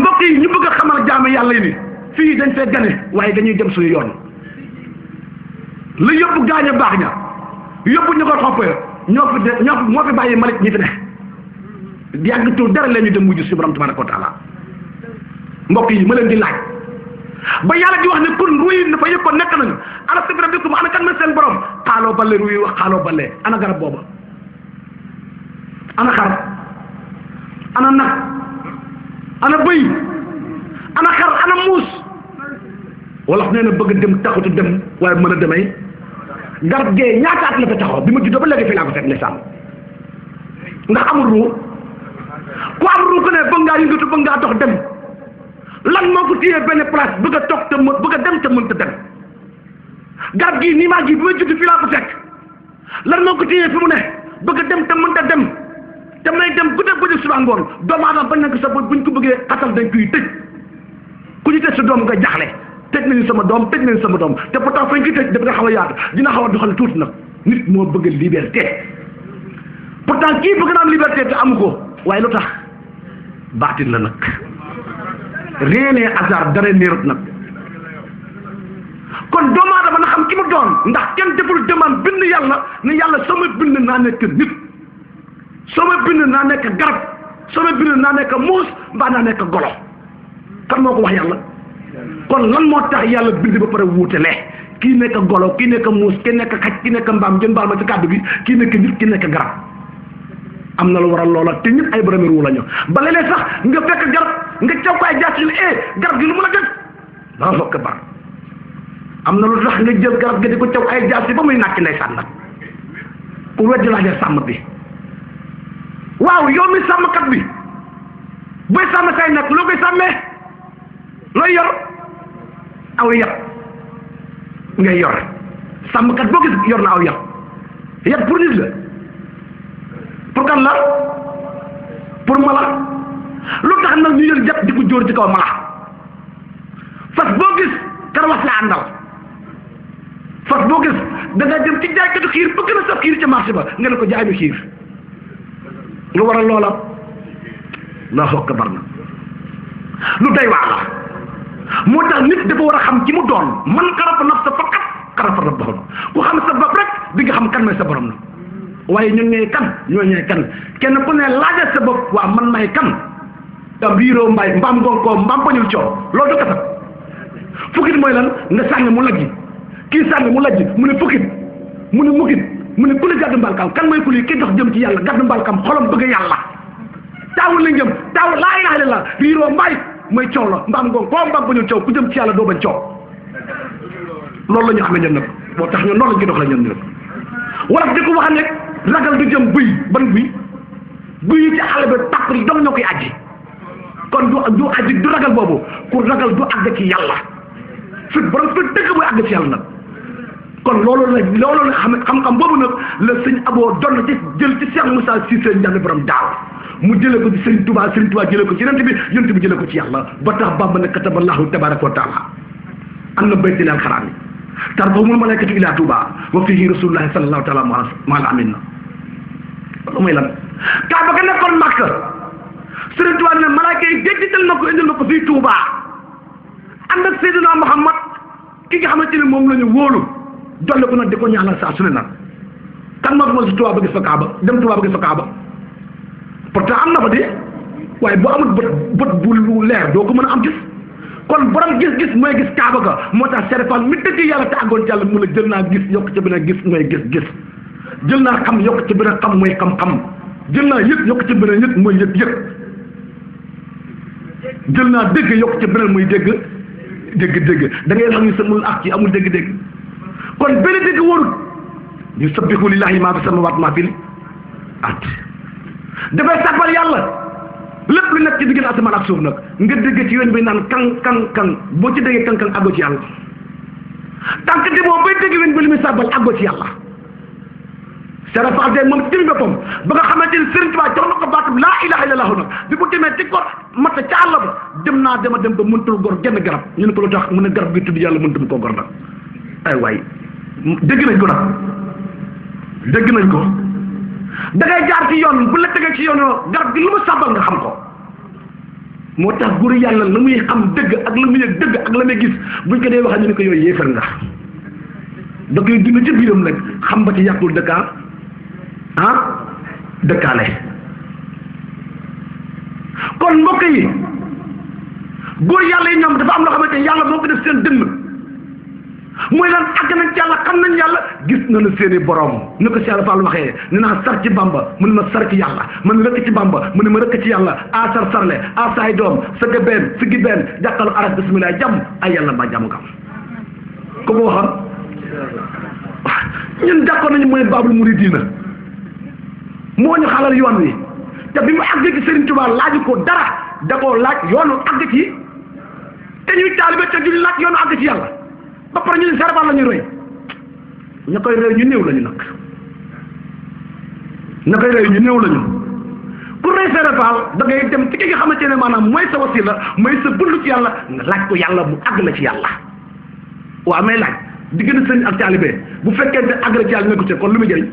mbokk yi ñu bëgg a xamal jaam yàlla yi ni fii dañ fee gane waaye dañuy dem suñu yoon la yóbbu gaañ a baax ña yóbbu ñu ko xoppee moo fi bàyyi malik ñi fi ne yàgg tur dara leen ñu dem mujj si borom tabaraka wa taala mbokk yi ma leen di laaj ba yàlla di wax ne kun ruy na fa yëg ko nekk nañu ala sabira bikum ana kan ma seen borom xaaloo balle ruy wax xaaloo balle ana garab booba ana xar ana nag ana bëy ana xar ana muus wolof nee na bëgg dem taxutu dem waaye mën a demee garab gee ñaata at la fa taxaw bi ma juddoo ba léegi fi laa ko fekk ndeysaan ndax amul ruu ku am ruu ko ne bëgg ngaa yëngatu bëgg ngaa dox dem lan moo ko téyee benn place bëgg a toog te bëgg a dem te mënta dem garab gii nii maa gi bi ma judd fi laa ko fekk lan moo ko téyee fi mu ne bëgg a dem te mënta dem te may dem gudde bëccëg suba ngoon doomu aadama bañ na ko sa buñ ko bëggee xatal dañ koy tëj ku ñu tëj sa doom nga jaxle tëj nañu sama doom tëj nañu sama doom te pourtant fañ koy tëj dafa nga xaw a yaatu dina xaw a doxal tuuti nag nit moo bëgg liberté pourtant kii bëgg na am liberté te amu ko waaye lu tax baatin la nag rien n'est hasard dara neerut nag kon doomu aadama na xam ki mu doon ndax kenn deful demande bind yàlla ne yàlla sama bind naa nekk nit sama bind naa nekk garab sama bind naa nekk muus mbaa naa nekk golo kan moo ko wax yàlla kon lan moo tax yàlla bind ba pare wuutale kii nekk golo kii nekk muus kii nekk xaj kii nekk mbaam jën baal ma ci kàddu gi kii nekk nit kii nekk garab am na lu waral loola te ñëpp ay borom ruu la ñu ba léeg-léeg sax nga fekk garab nga caw ko ay jaas yi garab gi lu mu la def daa fokk bar am na lu tax nga jël garab gi di ko caw ay jaas yi ba muy nàkk ndeysaan nag ku weddi laajee sàmm bi waaw yow mi sàmmkat bi booy sàmm say nag loo koy sàmmee looy yor aw yat ngay yor sàmmkat boo gis yor na aw yat pour nit la pour kan la pour mala lu tax nag ñu jël jat di ko jóor ci kaw mala fas boo gis karawas la àndal fas boo gis da nga dem ci jaaykatu xiir bëgg na sa xiir ca marché ba nga ne ko jaay bi xiir lu waral loola la xokk bar na lu doy waar la moo tax nit dafa war a xam ci mu doon man xarafa naf sa faqat xarafa rabbahu ku xam sa bopp rek di nga xam kan may sa borom na waaye ñun ñooy kan ñoo ñooy kan kenn ku ne laajal sa bopp waa man may kan am riiroo mbaay mbaam gonkoo mbaam bañul coow loolu du kasab fukkit mooy lan nga sànni mu lajji kii sànni mu lajji mu ne fukkit mu ne mukkit mu ne kuli gàddu mbalkam kan mooy kuli kii dox jëm ci yàlla gàddu mbalkam xolam bëgg yàlla taawul la ngëm taawul laa ilaha illallah riiroo mbaay mooy coow la mbaam ngoon koo mbaam bañul coow ku jëm ci yàlla doo bañ coow loolu la ñu xam ne ñun nag moo tax ñun noonu la ñu dox la ñun ñun wala di ko wax ne ragal du jëm ban buy yi ci àll bi tàpp yi dong ñoo koy aji kon du aji du ragal boobu ku ragal du àgg ci yàlla fit borom fit dëgg mooy àgg ci yàlla nag kon loolu la xam-xam boobu nag la sëñ aboo doon ci jël ci Cheikh Moussa Cissé njàng borom daaw mu jëlee ko ci Sëriñ Tuubaa jëlee ko ci yonent bi jëlee ko ci yàlla ba tax Bàmba ne kataballahu tabaraka wa taala am na baytil alxaraam yi tarfahumul malaikatu ila Tuubaa wa fihi rasulullahi sallallahu taala maal amin na loolu mooy lan Kaaba ga nekkoon Makka Sëriñ Tuubaa ne malaaka yi déggital na ko indil na ko fii Tuubaa ànd ak Seydina Muhammad ki nga xamante ne moom la ñu wóolu dolli ko nag di ko ñaanal saa su ne nag kan moo demoon si Tuubaa ba gis fa Kaaba dem Tuubaa ba gis fa Kaaba pourtant am na fa de waaye boo amul bët bu lu leer doo ko mën a am gis kon borom gis-gis mooy gis Kaaba ga moo tax serefal mi dëgg yàlla te àggoon ci yàlla mu ne jël naa gis yokk ci beneen gis mooy gis jël naa xam yokk ci beneen xam mooy xam-xam jël naa yëg yokk ci beneen yëg mooy yëg jël naa dégg yokk ci beneen mooy dégg da ngay xam ni sa mul ak ci amul dégg kon benn dégg warut ñu sabbihu lillahi maa fi samaawaat maa fi ard dafay sàbbal yàlla lépp lu nekk ci diggante asamaan ak suuf nag nga dégg ci yoon bi naan kan boo ci déggee kan àggoo ci yàlla tànk di boo bay dégg yoon bi li muy sàbbal àggoo ci yàlla serafade moom ci boppam ba nga xamante ni Sëriñ Tuubaa jox na ko baatu laa ilaha illallah nag bi mu demee ci gor matta ca àll ba dem ba mëntul gor genn garab ñu ne ko lu tax mu ne garab gi tudd yàlla mëntum koo gor nag ay waay dégg nañ ko nag dégg nañ ko da ngay jaar ci yoon bu la tegee ci yoon garab gi lu mu sàbbal nga xam ko moo tax góor yàlla la muy xam dëgg ak la muy yëg dëgg ak la muy gis buñ ko dee wax ñu ne ko yooyu yéefar nga da koy dund ci biiram nag xam ba ci yàqul dëkkaale kon mbokk yi góor yàlla yi ñoom dafa am loo xamante ne yàlla moo ko def seen dënn mooy lan àgg nañ ci yàlla xam nañ yàlla gis nañu seeni borom ni ko Cheikh Fall waxee ne naa sar ci Bamba mu ne ma sar ci yàlla man rëkk ci Bamba mu ne ma rëkk ci yàlla a sar sarle a saay doom sëgg benn siggi benn jàkkalu aras bismillah jàmm ay yàlla ba jàmm kam ko mu waxam ñun jàkkoon nañu mooy Baabul Muridiina moo ñu xalal yoon wi te bi mu àgg ci Serigne Touba laaju ko dara da koo laaj yoonu àgg ci te ñuy taalibe te duñu laaj yoonu àgg ci yàlla ba pare ñu ne Serapal la ñuy roy ña koy roy ñu néew lañu nag ña koy roy ñu néew lañu ku roy Serapal da ngay dem ci ki nga xamante ne maanaam mooy sa wasila mooy sa buntu ci yàlla nga laaj ko yàlla mu àgg la ci yàlla waaw may laaj diggante sëriñ ak taalibe bu fekkente àgg la ci yàlla nekku ci kon lu muy jëriñ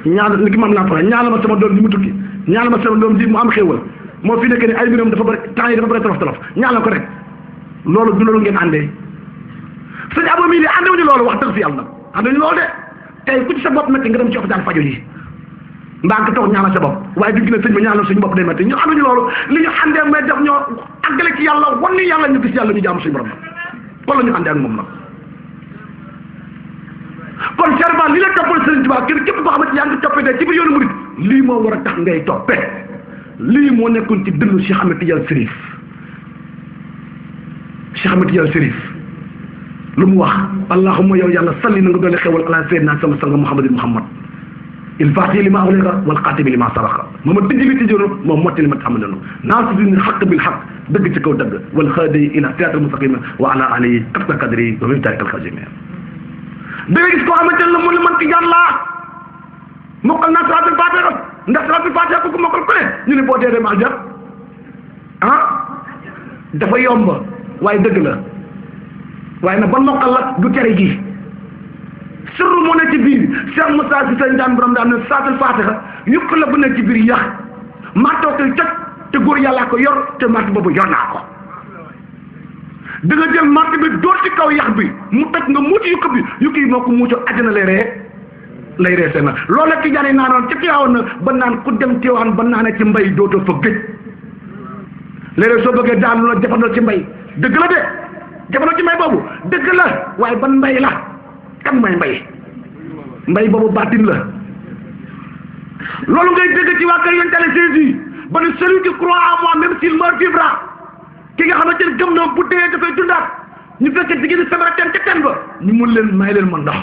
ñaan li ki maam laa pare ñaanal ma sama doom ji mu tukki ñaanal ma sama doom ji mu am xéewal moo fi nekk ni ay mbiram dafa bëri temps yi dafa bëri tolof ñaanal ko rek loolu du loolu ngeen àndee sëñ Abo mii de àndewuñu loolu wax dëgg fi yàlla àndewuñu loolu de tey ku ci sa bopp métti nga dem ci hôpital fajo yi mbaa nga toog ñaanal sa bopp waaye du gën a sëñ ba ñaanal suñu bopp day métti ñu ànduñu loolu li ñu àndee mais daf ñoo àggale ci yàlla wan ni yàlla ñu gis yàlla ñu jaamu suñu borom wala ñu àndee ak moom nag kon Serapal li la toppal Sëriñ Tuubaa kër képp koo xamante yaa ngi toppee de ci biir yoonu murid lii moo war a tax ngay toppee lii moo nekkoon ci dënnu Cheikh Ahmed Tidiane Chérif Cheikh Ahmed Tidiane Chérif lu mu wax allahumma yow yàlla salli na nga doole xewal ala sayyidina sama sang Muhammad il faati li ma awleeka wal xaatimi li ma sabaqa mooma tijji li tijjoonu moom motti li ma taxamalanu naasiri xaq bil xaq dëgg ci kaw dëgg wal xaadi ila siraatal mustaqima wa ala alihi qadra qadri wa min taarikal xajimi da ngay gis koo xamante ne la mu ne man Tijaan laa mokkal naa salaatul faatiha ndax salaatul faatiha ko mokkal ko ne ñu ne boo dee dem aljanna dafa yomb waaye dëgg la waaye nag ba mokkal la du tere gi sirru moo ne ci biir Cheikh Moussa si seen daan borom daan ne salaatul faatiha yëpp la bu ne ci biir yax mattoo koy toj te góor yàllaa ko yor te matt boobu yor naa ko da nga jël matt bi dóor ci kaw yax bi mu toj nga muuci yukki moo ko muucoo àjjana lay ree seen na loolu la Tijaan yi naanoon ci Tiwaawan na ba naan ku dem Tiwaawan ba naanee ci mbay dootoo fa gëj léeg-léeg soo bëggee daanu la jafandoo ci mbay dëgg la de jafandoo ci mbay boobu dëgg la waaye ban mbay la kan mooy mbay boobu baatin la loolu ngay dégg ci waa kër yonent Yàlla Jésus ba ne celui qui croit en moi même s'il meurt vivra ki nga xamante ne gëm na bu dee dafay dundaat ñu fekk jigéen sabara teen ca teen ba ñu mun leen may leen ma ndox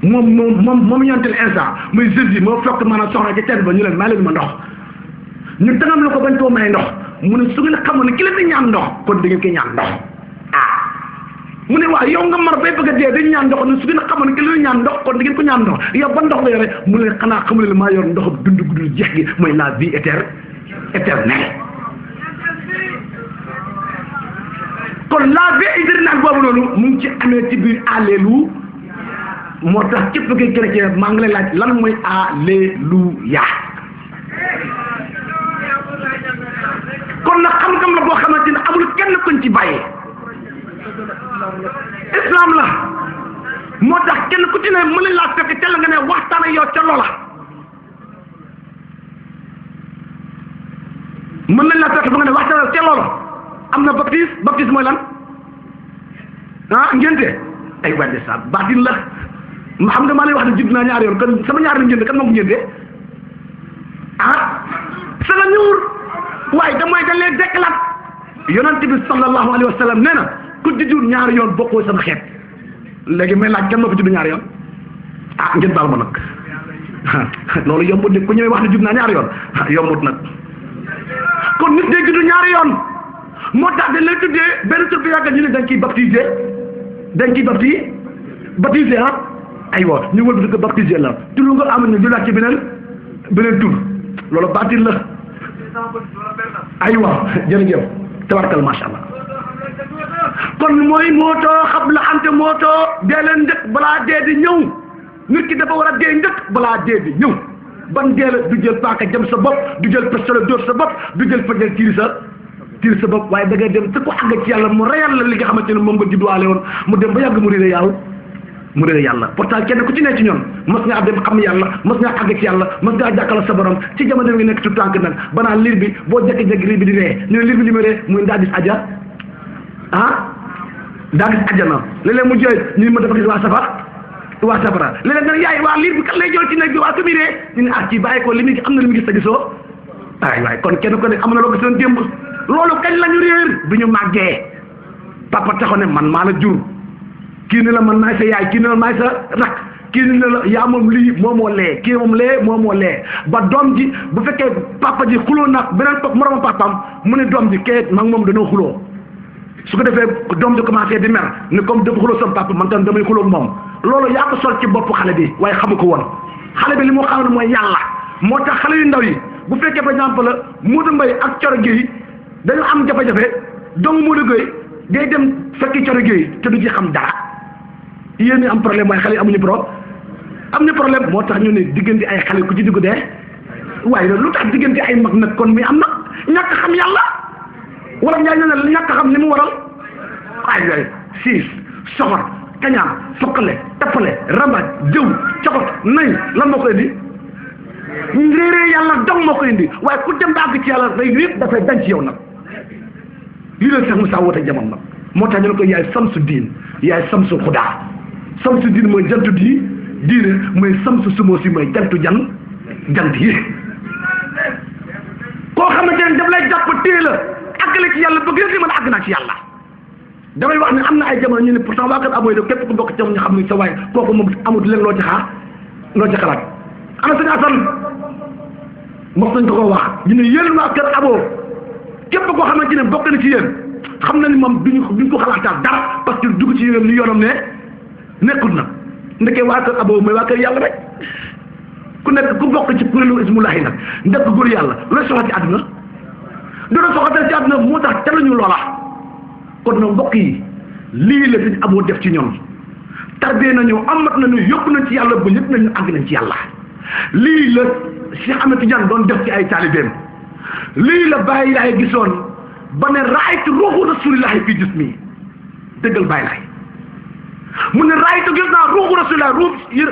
moom ñeenteel instant muy Jésus moo fekk maanaam soxna ca teen ba ñu leen may leen ma ndox ñu tangam la ko bañ koo may ndox mu ne su ngeen xamoon ne ki leen di ñaan ndox kon da ngeen koy ñaan ndox mu ne waaw yow nga mar bay bëgg a dee dañu ñaan ndox ne su ngeen xamoon ne ki leen ñaan ndox kon da ngeen ko ñaan ndox yow ban ndox nga yore mu ne xanaa xamu leen maa yor ndox dund guddul jeex gi mooy la vie éternelle kon la vie éternelle boobu noonu mu ngi ci amee ci biir alléluia moo tax képp ki chrétien maa ngi lay laaj lan mooy alléluia kon nag xam-xam la boo xamante ne amul kenn kuñ ci bàyyi islam la moo tax kenn ku ci ne mën nañ laa fekk teel nga ne waxtaan ak yow ca loola mën nañ laa fekk ba nga ne waxtaan ca loola am na baptise mooy lan ngénte ay wàññi sa baatin la ma xam nga maa lay wax ne judd naa ñaari yoon kon sama ñaari ngénte kan moo ko ngénte sa la ñuur waaye damooy dañ leen dekkalaat yonent bi sallallahu alayhi wa sallam nee na ku judd ñaari yoon bokkoo sama xeet léegi may laaj kan moo fi judd ñaari yoon ngeen baal ma nag loolu yombut de ku ñëwee wax ne judd naa ñaari yoon yombut nag kon nit day judd ñaari yoon moo tax dañ lay tuddee benn tur bi yàgg ñu ne dañ ciy baptisé aywa ñu wël bi ko baptisé la tur nga am ñu jëlaat ci beneen tur loolu baatin la aywa jërëjëf tabarkal macha allah kon mooy mootoo xam la ante mootoo dee leen njëkk balaa dee di ñëw nit ki dafa war a dee njëkk balaa dee di ñëw ban dee la du jël paaka jëm sa bopp du jël pistolet dóor sa bopp du jël fajal tiir sa bopp waaye da ngay dem te ko àgg ci yàlla mu reyal la li nga xamante ne moom nga judduwaale woon mu dem ba yàgg mu réere yàlla pourtant kenn ku ci ne ci ñoom mos ngaa dem xam yàlla mos ngaa àgg ci yàlla mos ngaa jàkkaarloo sa borom ci jamono bi nekk tout tànk nag banaa liir bi boo jékki-jékki liir bi di ree ñu ne liir bi li muy ree muy daa gis aja daa gis ajjana léeg-léeg mu jooy ñu ne ma dafa gis waa safara léeg-léeg nga ne yaay waa liir bi kan lay jooy ci nekk bi waa sumiree ñu ne ci bàyyi ko li muy am na li mu gis ta gisoo waay kon kenn ko ne am na loo gisoon démb loolu kañ la ñu réer bi ñu màggee papa taxaw ne man maa la jur kii ne la man maay sa yaay kii ne la maay sa rak kii ne la yaa moom lii moomoo lee kii moom lee moomoo lee ba doom ji bu fekkee papa ji xuloo nag beneen moroma papam mu ne doom ji kee mag moom dañoo xuloo su ko defee doom ji commencé di mer ne comme dafa xuloo sama papa man tam damay xuloo moom loolu yaa ko sol ci bopp xale bi waaye xamu ko woon xale bi li mu xam ne mooy yàlla moo tax xale yu ndaw yi bu fekkee par exemple la Modou Mbaye ak Coro Gueye dañu am jafe-jafe doomu Modou Gueye day dem fekki Coro Gueye te du ci xam dara yéen ñi am problème waaye xale yi amuñu problème moo tax ñu ne diggante ay xale ku ci dugg dee waaye nag lu tax diggante ay mag nag kon muy am nag ñàkk xam yàlla wala ñaa ñu ne ñàkk xam ni mu waral ay siis soxor kañaan fokkale tappale rambaaj jëw coxot nay lan moo koy indi réeree yàlla dong moo koy indi waaye ku dem ba àgg ci yàlla day yëpp dafay dañ ci yow nag lii leen sax Moussa woote jamono nag moo tax ñu ne ko yaay samsu diin yaay samsu xudaa samsu diin mooy jantu diine mooy samsu sumoo si mooy jant yi koo xamante ne daf lay jàpp téye la àggale ci yàlla bëgg li mën a àgg naa ci yàlla damay wax ne am na ay jamono ñu ne pourtant waa kër Aboy de képp ku bokk ci ñu xam ne sa waay kooku moom amul leen loo ci xalaat ana sëñ Asan mos nañ ko wax ñu ne yéen waa kër Abo képp koo xamante ne bokk na ci yéen xam na ni moom duñ ko xalaataat dara parce que dugg ci yéen li yoonam ne nekkul na ndeke waa kër Abo mooy waa kër yàlla rek ku bokk ci kuréelu ismulahi nag ndekk góor yàlla looy soxla ci àdduna doona soxla ci àdduna moo tax te lañu loola kon nag mbokk yi lii la sëñ Abo def ci ñoom tarbee nañu amat nañu yóbbu nañ ci yàlla ba ñëpp nañu àgg nañ ci yàlla lii la Cheikh Ahmed Tidiane doon def ci ay taalibeem lii la Baye Laay gisoon ba ne raaytu ruuxu rasulillahi fii jismi dëggal Baye Laay mu ne raaytu gis naa ruuxu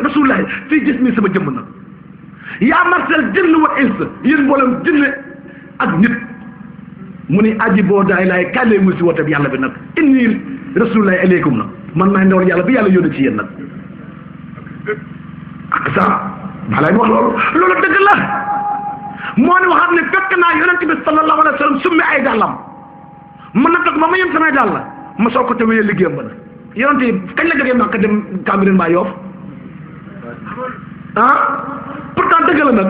rasulillahi fii jismi sama jëmm nag yaa marsal jinn wa ins yéen mboolem jinne ak nit mu ne aji boo Baye Laay kàllee mu si woote bi yàlla bi nag inni rasulillahi aleykum nag man maay ndawal yàlla bi yàlla yónni ci yéen nag ak ça Baye Laay wax loolu dëgg la moo ne waxaat ne fekk naa yonent bi sallallahu alayhi wa sallam summi ay dàllam man nag ma yem samay dàll ma soog ko te wéyee liggéeyam ba nag yonent yi kañ la jógee Màkka dem Cambérène maa Yoff pourtant dëgg la nag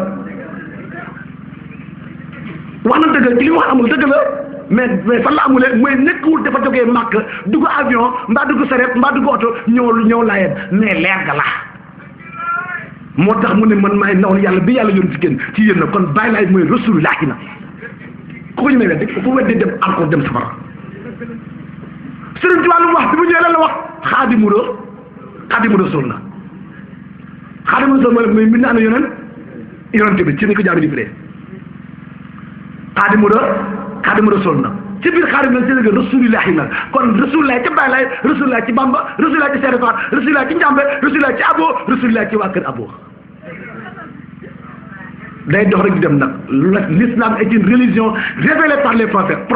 wax na dëgg ci li mu wax amul dëgg la mais fan la amulee mooy nekkul dafa jógee Màkka dugg avion mbaa dugg sareet mbaa dugg oto ñëw laayeen mais leer ga la moo tax mu ne man maay ndawal yàlla bi yàlla yoon ci génn ci yéen na kon Baye Laay mooy rasulullahi na ku ko ñu may weddi ku weddi dem encore dem safara sëriñ ci wàllu wax bi mu ñëwee lan la wax xaadimu rasul na xaadimu rasul mooy mbind ana yonent bi ci ni ko jaabi di firee xaadimu rasul na ci biir xaadimu rasul na rasulillahi na kon rasulillahi ci Baye Laay rasulillahi ci Bamba rasulillahi ci Serigne Fall rasulillahi ci Njàmbe rasulillahi ci Abo rasulillahi ci waa kër Abo day dox rek di dem nag l'islam est une religion révélée par les prophètes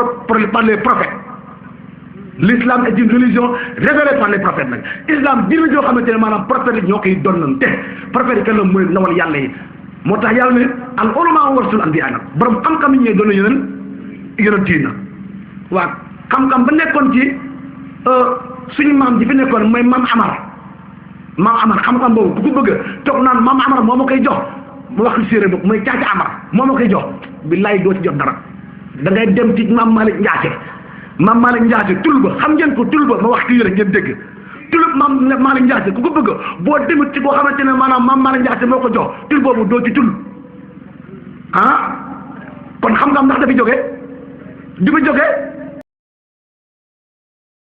l'islam est une religion révélée par les prophètes nag islam diina joo xamante ne maanaam prophètes yi ñoo koy donnante prophètes yi kan la mooy nawal yàlla yi moo tax yàlla ne al ulama warasul anbiya nag borom xam-xam yi ñooy doon yonent yi nag waaw xam-xam ba nekkoon ci suñu maam ji fi nekkoon mooy maam Amar xam-xam boobu ku ko bëgg toog naan maam Amar moo ma koy jox mu wax séeréer bopp mooy caaca Amar moo ma koy jox billaay doo ci jot dara da ngay dem ci maam Malick Ndiasse tul ba xam ngeen ko tul ba ma wax kii rek ngeen dégg tulub maam Malick Ndiasse ku ko bëgg boo demit ci koo xamante ne maanaam maam Malick Ndiasse moo ko jox tul boobu doo ci tul kon xam-xam ndax dafi jógee di fa jógee